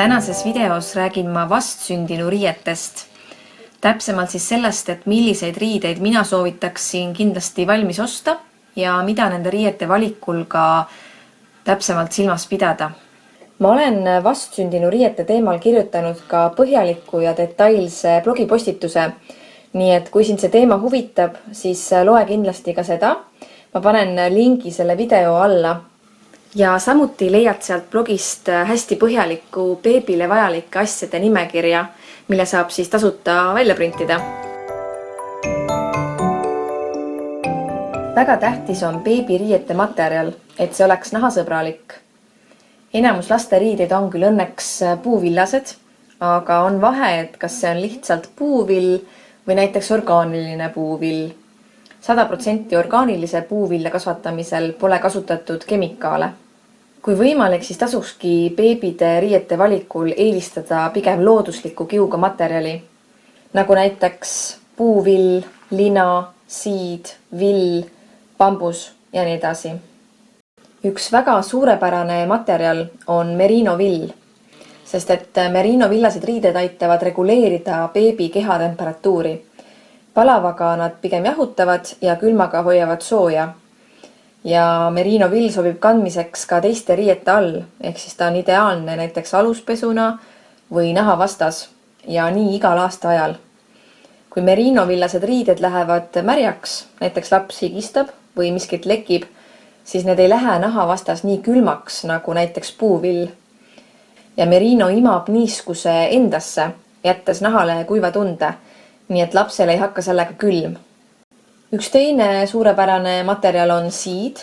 Tänases videos räägin ma vastsündinu riietest. Täpsemalt siis sellest, et milliseid riideid mina soovitaksin kindlasti valmis osta ja mida nende riiete valikul ka täpsemalt silmas pidada. Ma olen vastsündinu riiete teemal kirjutanud ka põhjaliku ja detailse blogipostituse, nii et kui sind see teema huvitab, siis loe kindlasti ka seda. Ma panen lingi selle video alla. Ja samuti leiad sealt blogist hästi põhjaliku beebile vajalike asjade nimekirja, mille saab siis tasuta välja printida. Väga tähtis on beebiriiete materjal, et see oleks nahasõbralik. Enamus lasteriideid on küll õnneks puuvillased, aga on vahe, et kas see on lihtsalt puuvill või näiteks orgaaniline puuvill. 100% orgaanilise puuvilla kasvatamisel pole kasutatud kemikaale. Kui võimalik, siis tasukski beebide riiete valikul eelistada pigem loodusliku kiuga materjali, nagu näiteks puuvill, lina, siid, vill, bambus ja nii edasi. Üks väga suurepärane materjal on merino vill, sest et merino villased riided aitavad reguleerida beebi kehatemperatuuri. Palavaga nad pigem jahutavad ja külmaga hoiavad sooja. Ja merino vill sobib kandmiseks ka teiste riiete all, ehk siis ta on ideaalne näiteks aluspesuna või nahavastas ja nii igal aasta ajal. Kui merino villased riided lähevad märjaks, näiteks laps higistab või miskit lekib, siis need ei lähe nahavastas nii külmaks nagu näiteks puuvill. Ja merino imab niiskuse endasse, jättes nahale kuiva tunde, nii et lapsel ei hakka sellega külm. Üks teine suurepärane materjal on siid.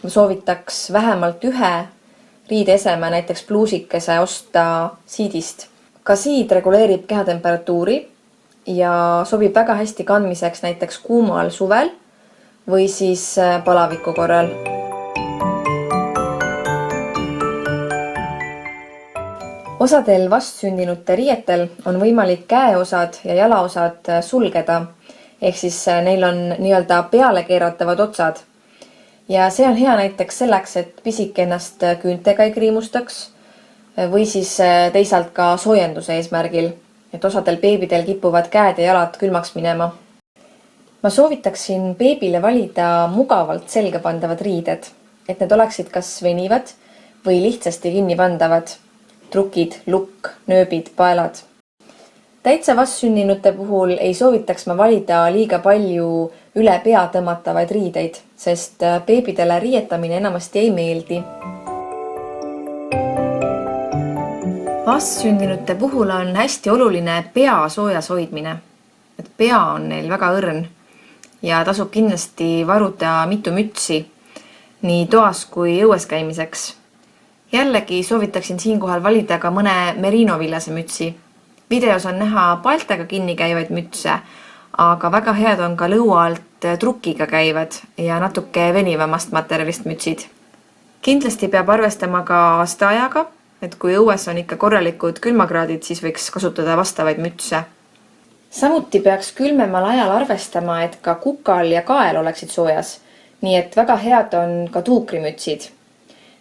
Ma soovitaks vähemalt ühe riideeseme, näiteks pluusikese osta siidist. Ka siid reguleerib kehatemperatuuri ja sobib väga hästi kandmiseks näiteks kuumal suvel või siis palaviku korral. Osadel vastsündinute riietel on võimalik käeosad ja jalaosad sulgeda, ehk siis neil on nii-öelda peale keeratavad otsad. Ja see on hea näiteks selleks, et pisik ennast küüntega ei kriimustaks või siis teisalt ka soojenduse eesmärgil, et osadel beebidel kipuvad käed ja jalad külmaks minema. Ma soovitaksin beebile valida mugavalt selga pandavad riided, et need oleksid kas venivad või lihtsasti kinni pandavad. Trukid, lukk, nööbid, paelad. Täitsa vastsündinute puhul ei soovitaks ma valida liiga palju üle pea tõmmatavaid riideid, sest beebidele riietamine enamasti ei meeldi. Vastsündinute puhul on hästi oluline pea soojas hoidmine. Et pea on neil väga õrn ja tasub kindlasti varuda mitu mütsi, nii toas kui õues käimiseks. Jällegi soovitaksin siinkohal valida ka mõne merinovillase mütsi. Videos on näha paltega kinni käivaid mütse, aga väga head on ka lõua alt trukiga käivad ja natuke venivamast materjalist mütsid. Kindlasti peab arvestama ka aastaajaga, et kui õues on ikka korralikud külmakraadid, siis võiks kasutada vastavaid mütse. Samuti peaks külmemal ajal arvestama, et ka kukal ja kael oleksid soojas, nii et väga head on ka tuukrimütsid.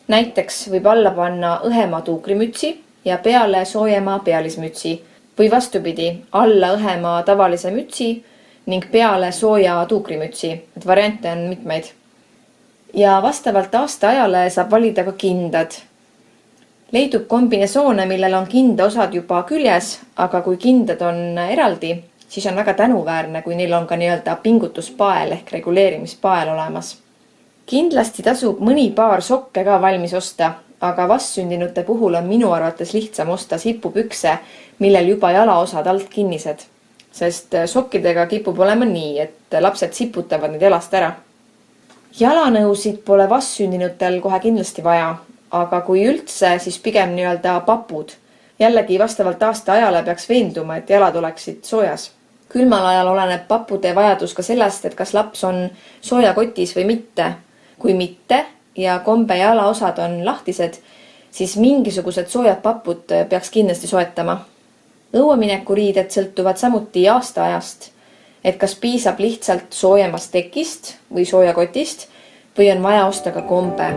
Näiteks võib alla panna õhema tuukrimütsi ja peale soojema pealismütsi või vastupidi, alla õhema tavalise mütsi ning peale sooja tuukrimütsi, et variante on mitmeid. Ja vastavalt aastaajale saab valida ka kindad. Leidub kombinesoone, millel on kinda osad juba küljes, aga kui kindad on eraldi, siis on väga tänuväärne, kui neil on ka nii-öelda pingutuspael ehk reguleerimispael olemas. Kindlasti tasub mõni paar sokke ka valmis osta, aga vastsündinute puhul on minu arvates lihtsam osta sipupükse, millel juba jalaosad alt kinnised. Sest sokkidega kipub olema nii, et lapsed siputavad need jalast ära. Jalanõusid pole vastsündinutel kohe kindlasti vaja, aga kui üldse, siis pigem nii-öelda papud. Jällegi vastavalt aasta ajale peaks veenduma, et jalad oleksid soojas. Külmal ajal oleneb pappude vajadus ka sellest, et kas laps on soojakotis või mitte. Kui mitte ja kombe ja jalaosad on lahtised, siis mingisugused soojad papud peaks kindlasti soetama. Õueminekuriided sõltuvad samuti aastaajast, et kas piisab lihtsalt soojemast tekist või soojakotist või on vaja osta ka kombe.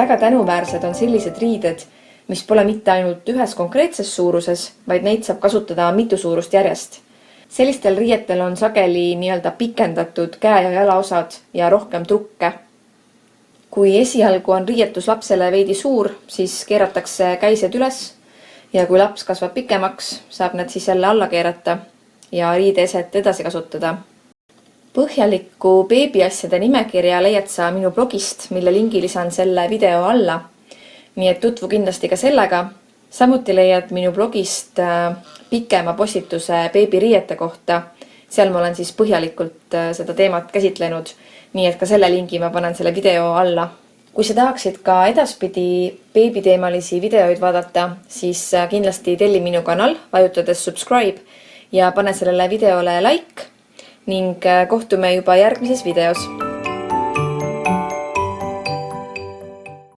väga tänuväärsed on sellised riided, mis pole mitte ainult ühes konkreetses suuruses, vaid neid saab kasutada mitu suurust järjest. Sellistel riietel on sageli nii-öelda pikendatud käe- ja jalaosad ja rohkem trukke. Kui esialgu on riietus lapsele veidi suur, siis keeratakse käised üles ja kui laps kasvab pikemaks, saab nad siis jälle alla keerata ja riideeset edasi kasutada. Põhjalikku beebiasjade nimekirja leiad sa minu blogist, mille lingi lisan selle video alla. Nii et tutvu kindlasti ka sellega. Samuti leiad minu blogist pikema postituse beebiriiete kohta. Seal ma olen siis põhjalikult seda teemat käsitlenud, nii et ka selle lingi ma panen selle video alla. Kui sa tahaksid ka edaspidi beebiteemalisi videoid vaadata, siis kindlasti telli minu kanal, vajutades subscribe ja pane sellele videole like ning kohtume juba järgmises videos.